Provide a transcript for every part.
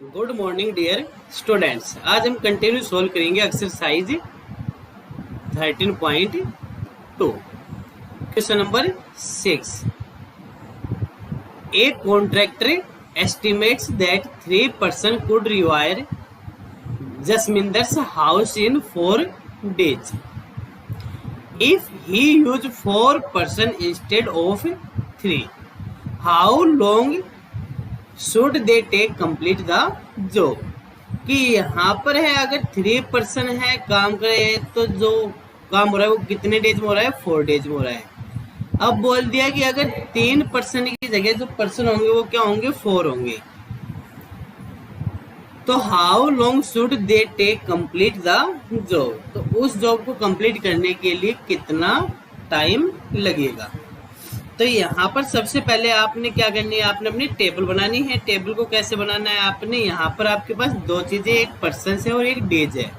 Good morning dear students. आज हम continue solve करेंगे exercise 13.2 question number 6। A contractor estimates that 3 person could rewire Jasminder's house in 4 days. If he used 4 person instead of 3, how long should they take complete the job? कि यहाँ पर है अगर 3 person है काम करे तो जो काम हो रहा है वो कितने डेज में हो रहा है? 4 days में हो रहा है। अब बोल दिया कि अगर 3 person की जगह जो पर्सन होंगे वो क्या होंगे? 4 होंगे। तो how long should they take complete the job? तो उस जॉब को कंप्लीट करने के लिए कितना टाइम लगेगा? तो यहाँ पर सबसे पहले आपने क्या करनी है? आपने अपनी टेबल बनानी है। टेबल को कैसे बनाना है? आपने यहाँ पर आपके पास दो चीजें, एक पर्सन है और एक डेज है।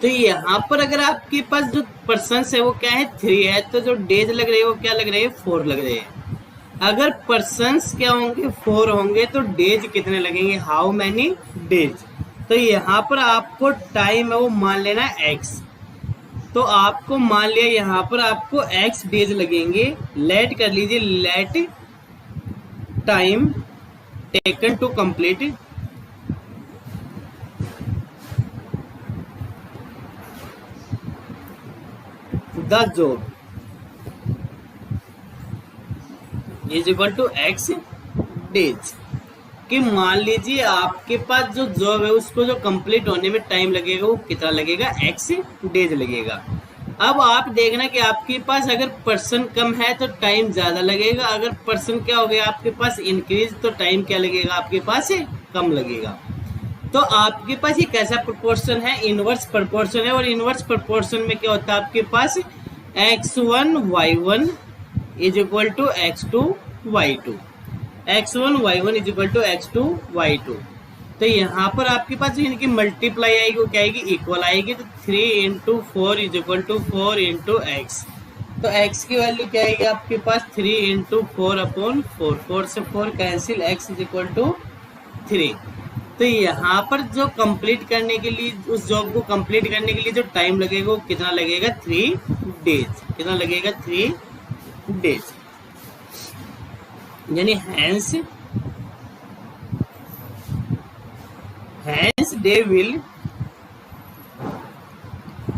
तो यहाँ पर अगर आपके पास जो पर्सन है वो क्या है? 3 है। तो जो डेज लग रहे हैं वो क्या लग रहे हैं? 4 लग रहे हैं। अगर पर्सन्स क्या होंगे? 4 होंगे तो डेज कितने लगेंगे? How many days? तो यहाँ पर आपको टाइम है वो मान लेना x। तो आपको मान लिया यहाँ पर आपको x डेज लगेंगे। लेट कर लीजिए, let time taken to complete the job is equal to x days. कि मान लीजिए आपके पास जो जॉब है उसको जो कंप्लीट होने में टाइम लगेगा वो कितना लगेगा? x डेज लगेगा। अब आप देखना कि आपके पास अगर पर्सन कम है तो टाइम ज्यादा लगेगा, अगर पर्सन क्या हो गया आपके पास इंक्रीज तो टाइम क्या लगेगा? आपके पास कम लगेगा। तो आपके पास ये कैसा प्रोपोर्शन है? इनवर्स प्रोपोर्शन है। और इनवर्स प्रोपोर्शन में क्या होता है? आपके पास x1 y1 is equal to x2 y2, x1 y1 is equal to x2 y2। तो यहाँ पर आपके पास इनकी मल्टीप्लाई आएगी, वो क्या आएगी? इक्वल आएगी। तो 3 into 4 is equal to 4 into x. तो x की वैल्यू क्या आएगी आपके पास? 3 इंटू 4 अपॉन 4, 4 से 4 cancel, x is equal to 3। तो यहाँ पर जो कंप्लीट करने के लिए, उस जॉब को कंप्लीट करने के लिए जो टाइम लगेगा वो कितना लगेगा? 3 डेज। कितना लगेगा? 3 डेज। यानी hence they will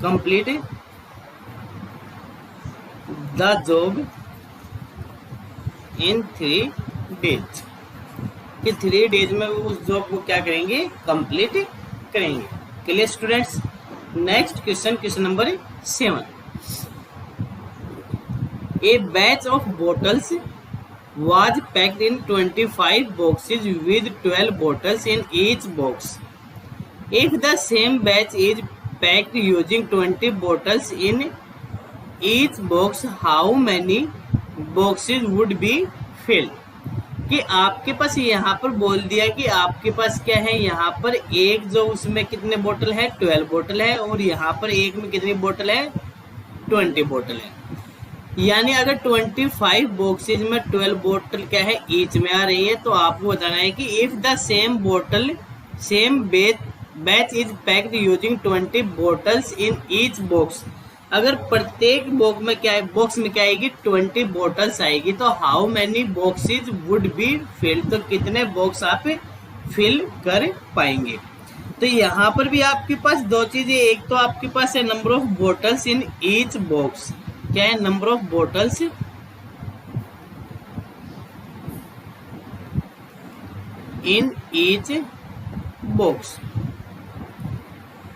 complete the job in 3 days. कि 3 डेज में उस जॉब को क्या करेंगे? कंप्लीट करेंगे। Clear students? Next question, question number 7। A batch of bottles was packed in 25 boxes with 12 bottles in each box. If the same batch is packed using 20 bottles in each box, how many boxes would be filled? कि आपके पास यहाँ पर बोल दिया कि आपके पास क्या है? यहाँ पर एक जो उसमें कितने बोतल है? 12 बोतल है। और यहाँ पर एक में कितनी बोतल है? 20 बोतल है। यानी अगर 25 बॉक्सेज में 12 बोतल क्या है? ईच में आ रही है। तो आपको बताना है कि if the same batch is packed using 20 bottles in each box, अगर प्रत्येक बॉक्स में क्या है? बॉक्स में क्या आएगी? 20 बोटल्स आएगी। तो how many boxes would be filled? तो कितने बॉक्स आप फिल कर पाएंगे? तो यहाँ पर भी आपके पास दो चीजें, एक तो आपके पास है number of bottles in each box. क्या है? Number of bottles in each box.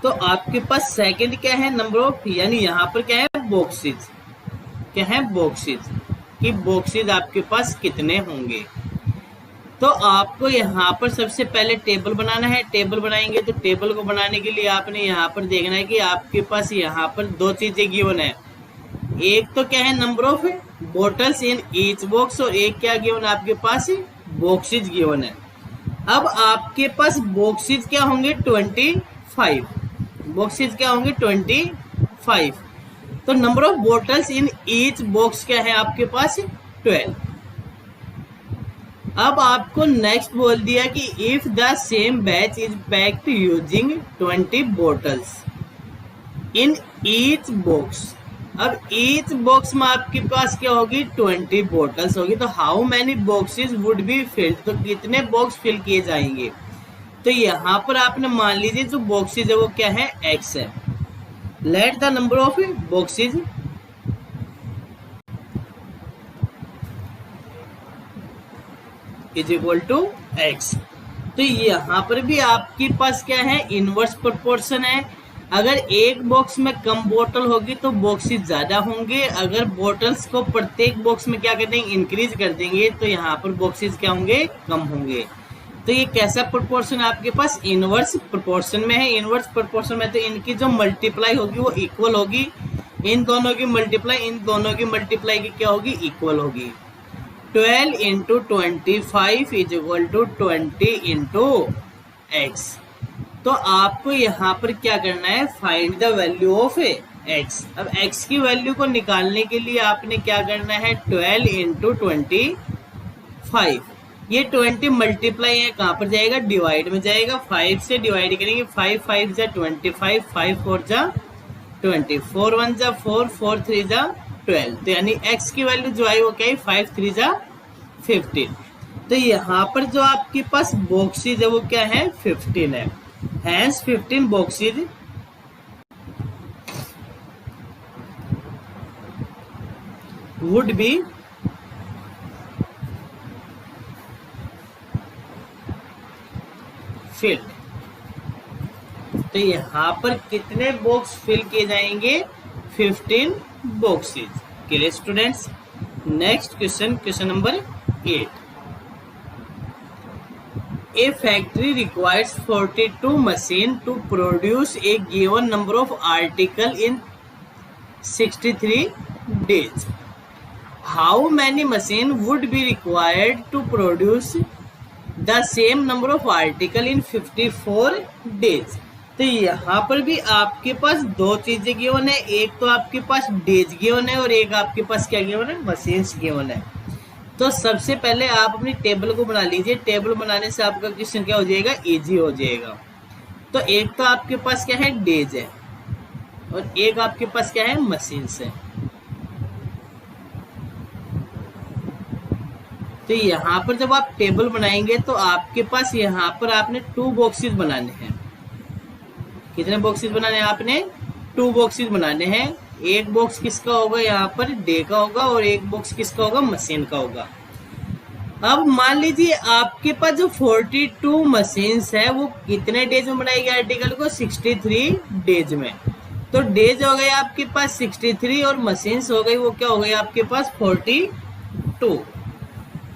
तो आपके पास सेकंड क्या है? नंबर ऑफ, यानी यहाँ पर क्या है? बॉक्सेस। क्या है? बॉक्सेस। कि बॉक्सेस आपके पास कितने होंगे? तो आपको यहाँ पर सबसे पहले टेबल बनाना है। टेबल बनाएंगे तो टेबल को बनाने के लिए आपने यहाँ पर देखना है कि आपके पास यहाँ पर दो चीजें गिवन है। एक तो क्या है number of bottles in each box और एक क्या गिवन आपके पास बॉक्सेज गिवन है। अब आपके पास बॉक्सेज क्या होंगे 25, बॉक्सेज क्या होंगे 25। तो number of bottles in each box क्या है आपके पास 12। अब आपको नेक्स्ट बोल दिया कि if the same batch is packed using 20 bottles in each box. अब ईच बॉक्स में आपके पास क्या होगी 20 बोटल्स होगी। तो how many boxes would be filled, तो कितने बॉक्स फिल किए जाएंगे। तो यहाँ पर आपने मान लीजिए जो बॉक्सेस है वो क्या है x है। Let the number of boxes is equal to x। तो यहाँ पर भी आपके पास क्या है इनवर्स प्रोपोर्शन है। अगर एक बॉक्स में कम बोतल होगी तो बॉक्सेस ज्यादा होंगे। अगर बोतल्स को प्रत्येक बॉक्स में क्या कर देंगे इंक्रीज कर देंगे तो यहाँ पर बॉक्सेस क्या होंगे कम होंगे। तो ये कैसा प्रोपोर्शन आपके पास इनवर्स प्रोपोर्शन में है। इनवर्स प्रोपोर्शन में तो इनकी जो मल्टीप्लाई होगी वो इक्वल होगी। इन दोनों की मल्टीप्लाई की क्या होगी इक्वल होगी। 12 into 25 is equal to 20 into x. तो आपको यहाँ पर क्या करना है find the value of x. अब एक्स की वैल्यू को निकालने के लिए आपने क्या करना है 12 इंटू 25। ये 20 मल्टीप्लाई है कहाँ पर जाएगा डिवाइड में जाएगा। 5 से डिवाइड करेंगे 5 5 जा 25, 5 4 जा 20, 4 1 जा 4, 4 3 जा 12। तो यानी x की वैल्यू जो आई वो क्या है 5 3 जा 15। तो यहाँ पर जो आपके पास बॉक्सेज है वो क्या है 15 है। Hence 15 boxes would be filled. तो यहाँ पर कितने बॉक्स फिल किए जाएंगे 15 बॉक्सेज के लिए students. Next question number 8। A factory requires 42 machine to produce a given number of article in 63 days. How many machine would be required to produce the same number of article in 54 days? तो यहाँ पर भी आपके पास दो चीजें given है। एक तो आपके पास डेज गिवन है और एक आपके पास क्या गिवन है मशीन्स गिवन है। तो सबसे पहले आप अपनी टेबल को बना लीजिए। टेबल बनाने से आपका क्वेश्चन क्या हो जाएगा इजी हो जाएगा। तो एक तो आपके पास क्या है डेज है और एक आपके पास क्या है मशीन्स है। तो यहाँ पर जब आप टेबल बनाएंगे तो आपके पास यहाँ पर आपने 2 बॉक्सेस बनाने हैं। कितने बॉक्सेस बनाने हैं आपने 2 बॉक्सेस बनाने हैं। एक बॉक्स किसका होगा यहाँ पर डे का होगा और एक बॉक्स किसका होगा मशीन का होगा। अब मान लीजिए आपके पास जो 42 मशीन्स है वो कितने डेज में बनाएगी आर्टिकल को 63 डेज में। तो डेज हो गए आपके पास 63 और मशीन्स हो गई वो क्या हो गई आपके पास 42।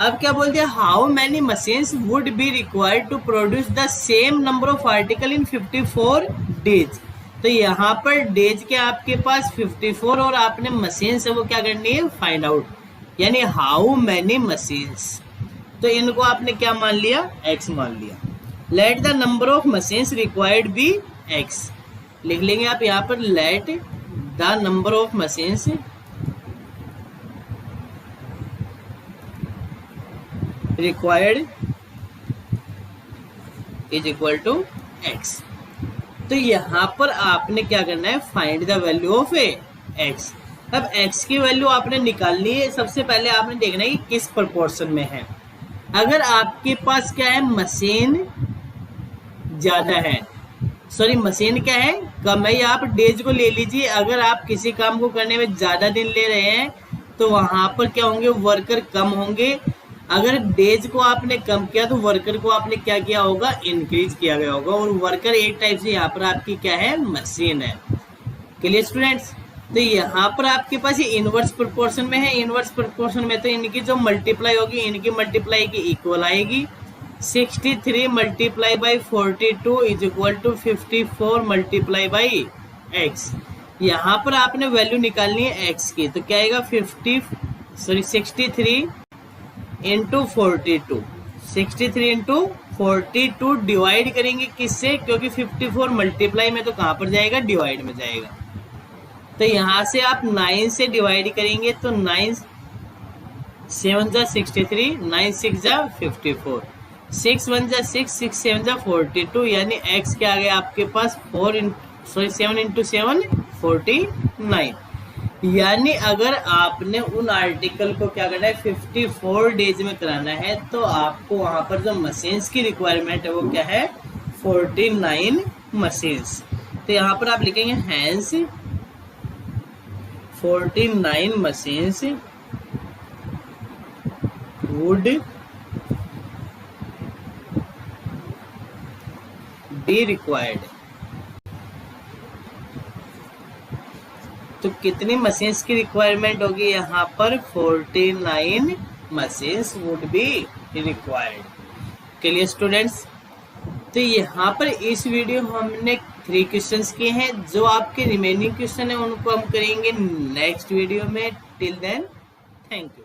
अब क्या बोलते हैं how many machines would be required to produce the same number of article in 54 days. तो यहाँ पर डेज के आपके पास 54 और आपने मशीन्स है वो क्या करनी है फाइंड आउट, यानी हाउ मैनी मशीन्स। तो इनको आपने क्या मान लिया x मान लिया। Let the number of machines required be x। लिख लेंगे आप यहाँ पर let the number of machines required is equal to x। तो यहाँ पर आपने क्या करना है find the value of x। अब x की वैल्यू आपने निकालनी है। सबसे पहले आपने देखना है कि किस प्रोपोर्शन में है। अगर आपके पास क्या है मशीन ज्यादा है, सॉरी मशीन क्या है कम है, या आप डेज को ले लीजिए। अगर आप किसी काम को करने में ज्यादा दिन ले रहे हैं तो वहां पर क्या होंगे वर्कर कम होंगे। अगर डेज को आपने कम किया तो वर्कर को आपने क्या किया होगा इंक्रीज किया गया होगा। और वर्कर एक टाइप से यहाँ पर आपकी क्या है मशीन है। Clear students. तो यहाँ पर आपके पास ये इनवर्स प्रोपोर्शन में है। इनवर्स प्रोपोर्शन में तो इनकी जो मल्टीप्लाई होगी इनकी मल्टीप्लाई की इक्वल आएगी। 63 multiply by 42 is equal to 54 multiply by x। यहाँ पर आपने वैल्यू निकालनी है x की, तो क्या आएगा 63 इंटू 42, 63 इंटू 42 डिवाइड करेंगे किससे, क्योंकि 54 मल्टीप्लाई में तो कहाँ पर जाएगा, डिवाइड में जाएगा। तो यहाँ से आप 9 से डिवाइड करेंगे तो 9 7 जा 63, 9 6 जा 54, 6 1 जा 6, 6 7 जा 42, यानी x क्या आ गया आपके पास 7 इंटू 7 49। यानी अगर आपने उन आर्टिकल को क्या करना है 54 डेज में कराना है, तो आपको वहां पर जो मशीन्स की रिक्वायरमेंट है वो क्या है 49 मशीन्स। तो यहाँ पर आप लिखेंगे hence 49 machines would be required. तो कितनी मशीन्स की रिक्वायरमेंट होगी यहाँ पर 49 मशीन्स वुड बी रिक्वायर्ड। चलिए स्टूडेंट्स, तो यहाँ पर इस वीडियो हमने 3 क्वेश्चंस किए हैं। जो आपके रिमेनिंग क्वेश्चन है उनको हम करेंगे नेक्स्ट वीडियो में। Till then thank you.